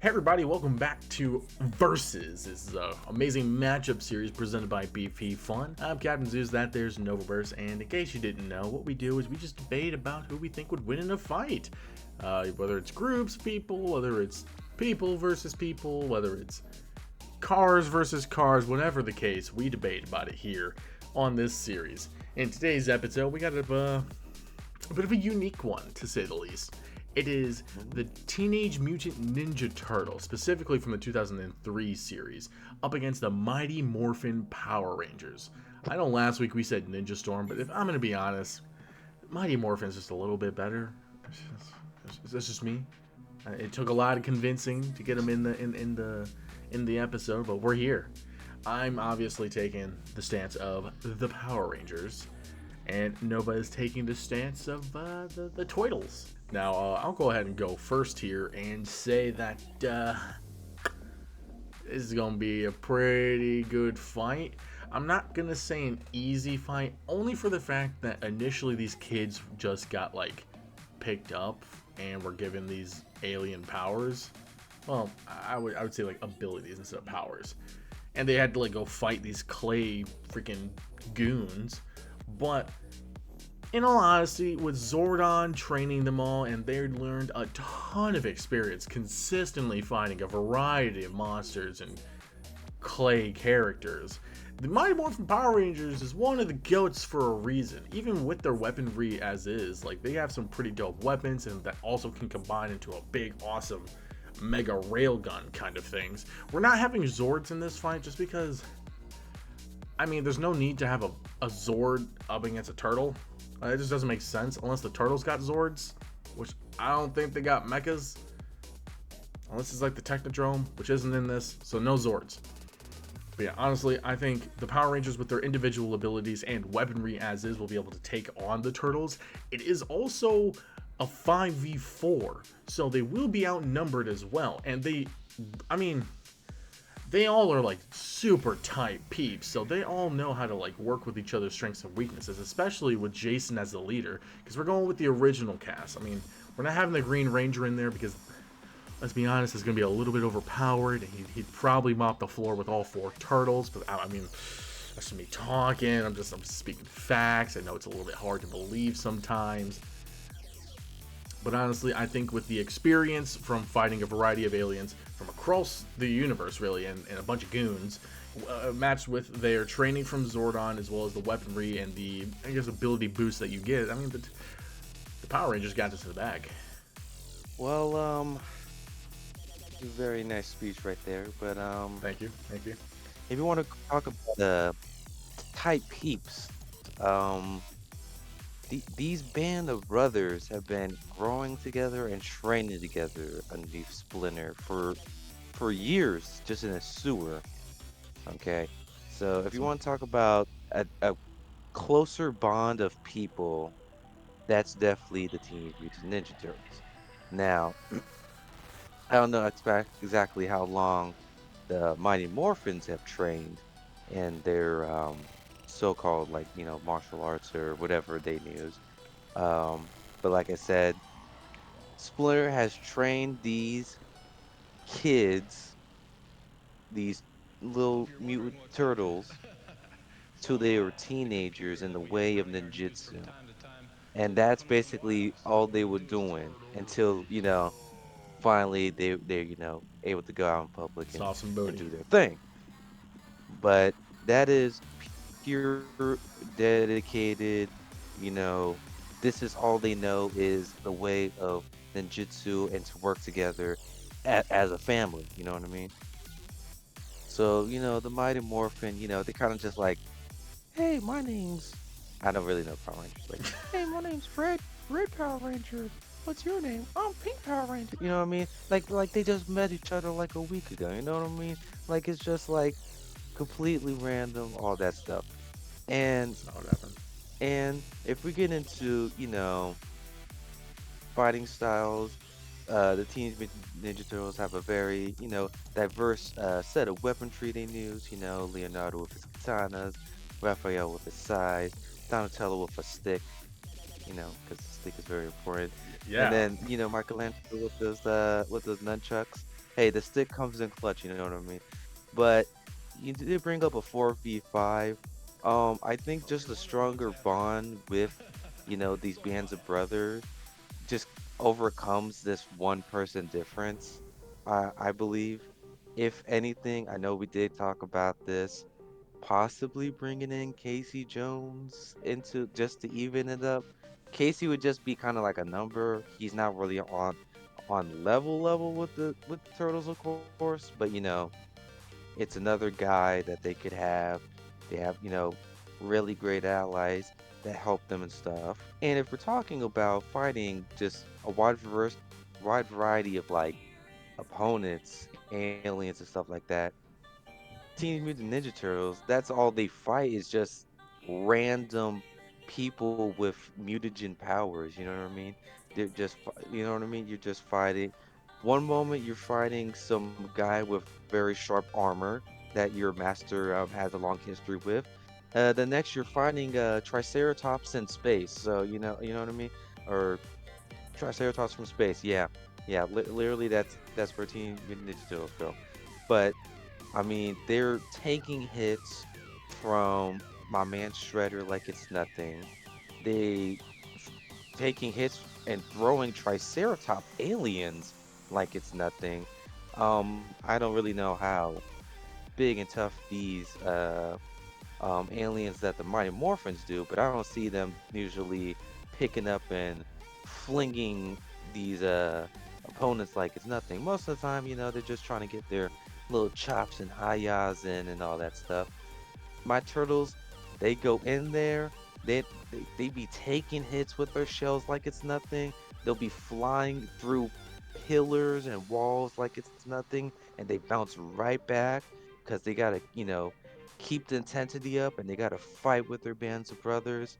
Hey everybody, welcome back to Versus. This is an amazing matchup series presented by BP Fun. I'm Captain Zeus, that there's Novaverse, and in case you didn't know, what we do is we just debate about who we think would win in a fight. Whether it's groups of people, whether it's people versus people, whether it's cars versus cars, whatever the case, we debate about it here on this series. In today's episode, we got a bit of a unique one, to say the least. It is the Teenage Mutant Ninja Turtles, specifically from the 2003 series, up against the Mighty Morphin Power Rangers. I know last week we said Ninja Storm, but if I'm going to be honest, Mighty Morphin's just a little bit better. That's just me. It took a lot of convincing to get him in the episode, but we're here. I'm obviously taking the stance of the Power Rangers, and Nova is taking the stance of the Toidles. Now, I'll go ahead and go first here and say that this is going to be a pretty good fight. I'm not going to say an easy fight, only for the fact that initially these kids just got, picked up and were given these alien powers. Well, I would say, abilities instead of powers. And they had to, go fight these clay freaking goons. But in all honesty, with Zordon training them all, and they learned a ton of experience consistently fighting a variety of monsters and clay characters, the Mighty Morphin Power Rangers is one of the GOATs for a reason. Even with their weaponry as is, they have some pretty dope weapons, and that also can combine into a big, awesome mega railgun kind of things. We're not having Zords in this fight just because, there's no need to have a Zord up against a turtle. It just doesn't make sense unless the turtles got Zords, which I don't think they got mechas. Unless it's the Technodrome, which isn't in this, so no Zords. But yeah, honestly, I think the Power Rangers with their individual abilities and weaponry as is will be able to take on the turtles. It is also a 5v4, so they will be outnumbered as well. And they all are super tight peeps, so they all know how to work with each other's strengths and weaknesses, especially with Jason as the leader, because we're going with the original cast. We're not having the Green Ranger in there because, let's be honest, it's going to be a little bit overpowered, and he'd probably mop the floor with all four turtles. But that's just me talking. I'm just speaking facts. I know it's a little bit hard to believe sometimes. But honestly, I think with the experience from fighting a variety of aliens from across the universe, really, and a bunch of goons, matched with their training from Zordon, as well as the weaponry and the, ability boost that you get, the Power Rangers got this in the bag. Well, very nice speech right there, but Thank you. if you want to talk about the tight peeps, these band of brothers have been growing together and training together underneath Splinter for years, just in a sewer. Okay, so if you want to talk about a closer bond of people, that's definitely the Teenage Mutant Ninja Turtles. Now, I don't know exactly how long the Mighty Morphins have trained in their so-called martial arts or whatever they use. But like I said, Splinter has trained these kids, these little mutant turtles, till they were teenagers in the way of ninjutsu. And that's basically all they were doing until, finally they're, able to go out in public Saw some and booty. do their thing. But that is pure dedicated, you know, this is all they know is the way of ninjutsu and to work together as a family, you know what I mean? So, the Mighty Morphin, they kind of just hey, my name's, I don't really know Power Rangers. Hey, my name's Red Power Ranger. What's your name? I'm Pink Power Ranger. You know what I mean? Like they just met each other like a week ago. You know what I mean? It's just completely random, all that stuff. And That's not what happened. and if we get into, fighting styles, the Teenage Mutant Ninja Turtles have a very, diverse set of weaponry they use. Leonardo with his katanas, Raphael with his sais, Donatello with a stick, because the stick is very important. And Yeah. then, Michelangelo with those nunchucks. hey, the stick comes in clutch, you know what I mean? But you did bring up a 4v5. I think just a stronger bond with, these bands of brothers just overcomes this one person difference. I believe. If anything, I know we did talk about this, possibly bringing in Casey Jones into just to even it up. Casey would just be kind of like a number. He's not really on level with the Turtles, of course, but it's another guy that they could have. They have, really great allies that help them and stuff. And if we're talking about fighting just a wide variety of like opponents, aliens and stuff like that, Teenage Mutant Ninja Turtles, that's all they fight is just random people with mutagen powers, you know what I mean? You know what I mean? You're just fighting. One moment you're fighting some guy with very sharp armor that your master has a long history with. The next you're fighting Triceratops in space. So you know what I mean? Or Triceratops from space. Yeah, yeah. Literally, that's where Teen Mutant Ninja Turtles go. But I mean, they're taking hits from my man Shredder like it's nothing. They taking hits and throwing Triceratop aliens like it's nothing. I don't really know how big and tough these aliens that the Mighty Morphins do, but I don't see them usually picking up and flinging these opponents like it's nothing. Most of the time, they're just trying to get their little chops and hayas in and all that stuff. My turtles, they go in there, they be taking hits with their shells like it's nothing. They'll be flying through pillars and walls like it's nothing, and they bounce right back because they gotta, keep the intensity up and they gotta fight with their bands of brothers.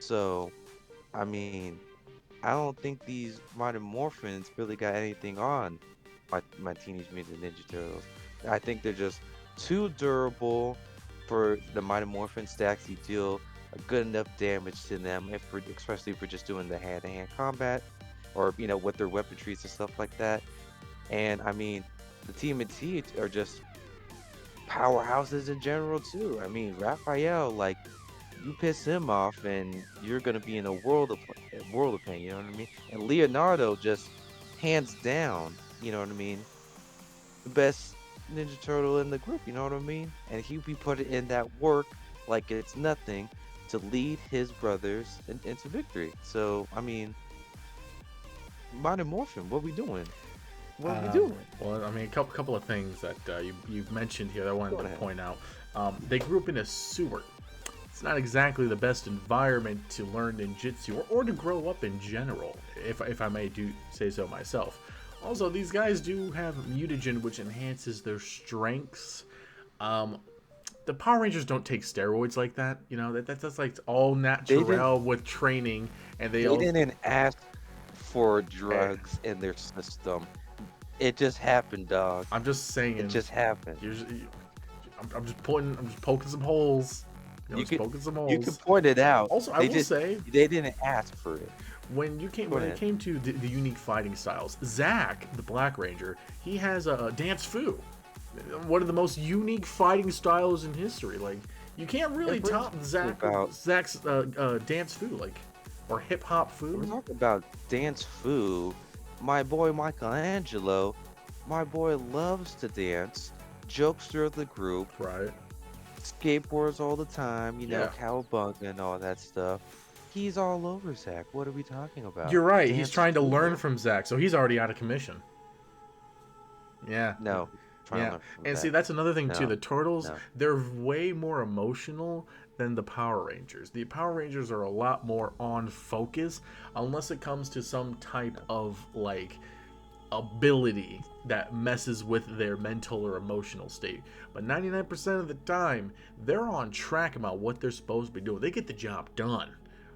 So, I mean, I don't think these modern Morphins really got anything on my Teenage Mutant Ninja Turtles. I think they're just too durable for the Mighty Morphin stacks. You deal a good enough damage to them, especially if we're just doing the hand-to-hand combat, or with their weaponries and stuff like that. And I mean, the TMNT are just powerhouses in general too. I mean, Raphael, like you piss him off and you're gonna be in a world of pain, you know what I mean? And Leonardo just hands down, you know what I mean, the best Ninja Turtle in the group, you know what I mean? And he'll be putting in that work like it's nothing to lead his brothers into victory. So I mean, Mighty Morphin, what we doing? What we Um, doing? well, I mean, a couple of things that you've mentioned here that I Go wanted to ahead. point out. They grew up in a sewer. It's not exactly the best environment to learn ninjutsu or to grow up in general, if I may do say so myself. Also, these guys do have mutagen, which enhances their strengths. Um, the Power Rangers don't take steroids like that. You know that's like all They didn't natural with training, and they they all. didn't ask for Hey, drugs in their system. It just happened, dog. I'm just It saying. just happened. You're, I'm just putting. I'm just poking some holes. I'm You just could poking some you could holes. point it out. Also, I will say, They didn't ask for it. Go when it ahead. came to the unique fighting styles, Zack, the Black Ranger, he has a dance fu, one of the most unique fighting styles in history. Like you can't It really brings top me about Zack's dance fu, like or hip hop we're fu. talking about dance foo. My boy Michelangelo, my boy loves to dance, jokes through the group, Right? skateboards all the time, Yeah, cowabunga and all that stuff. He's all over Zach. What are we talking you're about? right. He's Dance trying to learn foo. from Zack, so he's already out of commission. Yeah, No, trying to yeah. learn from And see, Zach. that's another thing too. No, The Turtles, no. they're way more emotional than the Power Rangers. The Power Rangers are a lot more on focus, unless it comes to some type No. of like ability that messes with their mental or emotional state. But 99% of the time, they're on track about what they're supposed to be doing. They get the job done.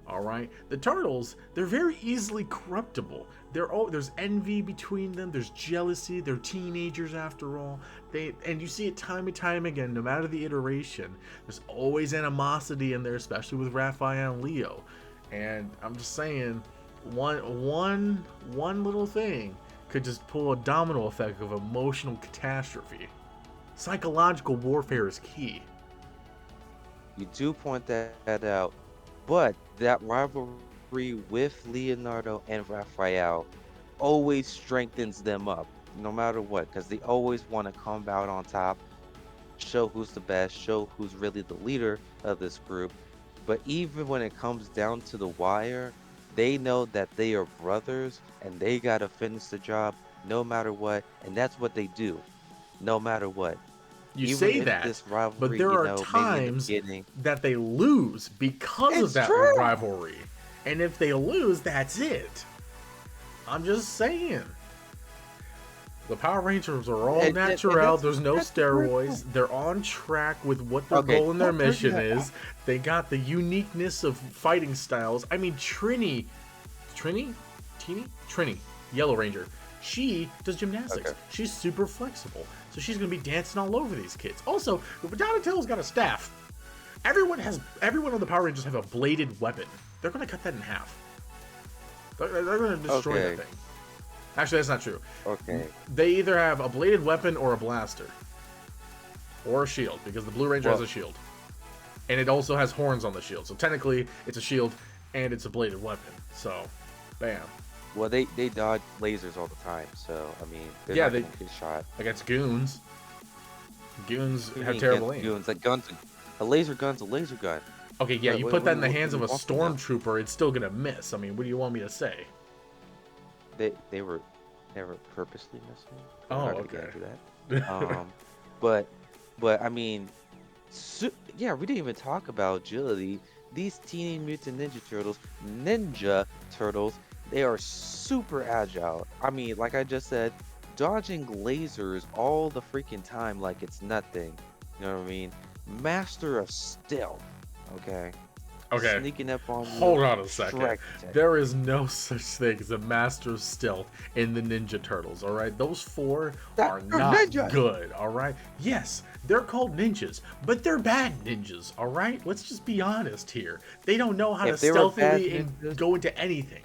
All right. The turtles, they're very easily corruptible. There's envy between them. There's jealousy. They're teenagers after all. And you see it time and time again. No matter the iteration, there's always animosity in there, especially with Raphael and Leo. And I'm just saying, one little thing could just pull a domino effect of emotional catastrophe. Psychological warfare is key. You do point that out, but that rivalry with Leonardo and Raphael always strengthens them up, no matter what, because they always want to come out on top, show who's the best, show who's really the leader of this group. But even when it comes down to the wire, they know that they are brothers and they got to finish the job no matter what. And that's what they do, no matter what. You Even say if that, this but rivalry, there are maybe in the times beginning, that they lose because of it's that true. rivalry. And if they lose, that's it. I'm just saying. The Power Rangers are all And natural. There's no that's the great steroids. point. They're on track with what their Okay, goal and their don't bring mission that is. up. They got the uniqueness of fighting styles. I mean, Trini, Yellow Ranger. She does gymnastics. Okay. She's super flexible. So she's going to be dancing all over these kids. Also, Donatello's got a staff. Everyone of the Power Rangers have a bladed weapon. They're going to cut that in half. They're going to destroy Okay. that thing. Actually, that's not true. Okay. They either have a bladed weapon or a blaster. Or a shield, because the Blue Ranger has a shield. And it also has horns on the shield. So technically, it's a shield and it's a bladed weapon. So, bam. Well, they dodge lasers all the time, so I mean, they're Yeah, not they gonna get shot. against goons. Goons What do you have mean terrible against aim. goons? Like guns, a laser gun's a laser gun. Okay, yeah, you What, put that in the what hands are of we a talking about? stormtrooper, it's still gonna miss. I mean, what do you want me to say? They were never purposely missing. We're Oh, not gonna okay. get into that. But I mean, yeah, we didn't even talk about agility. These Teenage Mutant Ninja Turtles, they are super agile. I mean, like I just said, dodging lasers all the freaking time like it's nothing. You know what I mean? Master of stealth. Okay. Okay. Sneaking up on you. Hold on a second. Shrek attack. There is no such thing as a master of stealth in the Ninja Turtles, alright? Those four are They're not ninjas. good, alright? Yes, they're called ninjas, but they're bad ninjas, alright? Let's just be honest here. They don't know how If to they were bad stealthily ninjas- go into anything.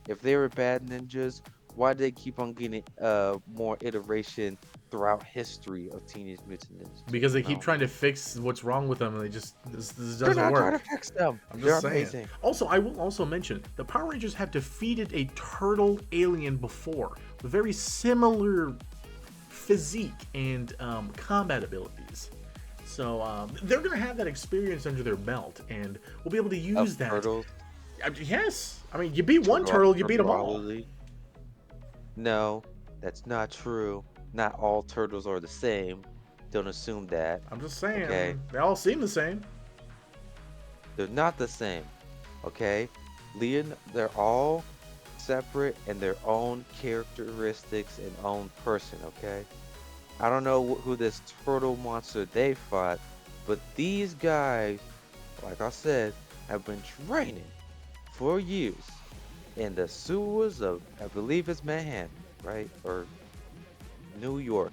If they were bad ninjas, why do they keep on getting more iteration throughout history of Teenage Mutant Ninja? Because they keep No. trying to fix what's wrong with them and they just, this They're doesn't not work. trying to fix them. I'm They're just saying. amazing. Also, I will also mention the Power Rangers have defeated a turtle alien before with very similar physique and combat abilities. So they're going to have that experience under their belt, and we'll be able to use Of that. turtles. Yes, I mean you beat one turtle, you beat them all. Probably. No, that's not true. Not all turtles are the same. Don't assume that. I'm just saying, Okay. they all seem the same. They're not the same. Okay? They're all separate in their own characteristics and own person, okay? I don't know who this turtle monster they fought, but these guys, like I said, have been training for years in the sewers of, I believe it's Manhattan, right? Or New York.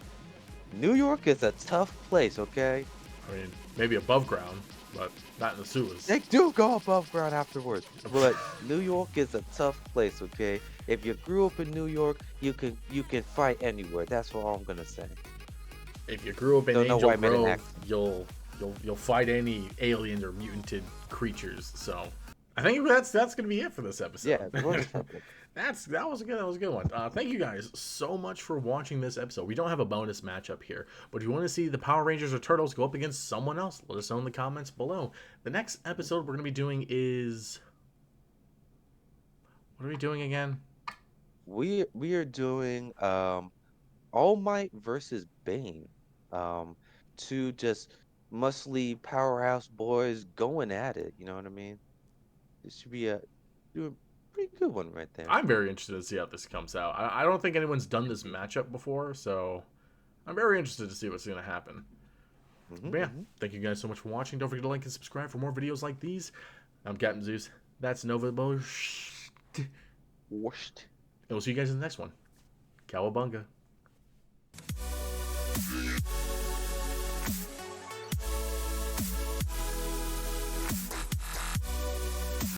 New York is a tough place, okay? I mean, maybe above ground, but not in the sewers. They do go above ground afterwards, but New York is a tough place, okay? If you grew up in New York, you can fight anywhere. That's all I'm gonna say. If you grew up in Don't know Angel why I made an Grove, accent. you'll fight any aliens or mutant creatures. So I think that's gonna be it for this episode. Yeah, it was something. that was a good one. Thank you guys so much for watching this episode. We don't have a bonus matchup here, but if you want to see the Power Rangers or Turtles go up against someone else, let us know in the comments below. The next episode we're gonna be doing is, what are we doing again? We are doing All Might versus Bane. Two just muscly powerhouse boys going at it. You know what I mean? This should be a pretty good one right there. I'm very interested to see how this comes out. I don't think anyone's done this matchup before, so I'm very interested to see what's going to happen. But yeah, thank you guys so much for watching. Don't forget to like and subscribe for more videos like these. I'm Captain Zeus. That's Nova Bosch. And Washed. we'll see you guys in the next one. Cowabunga.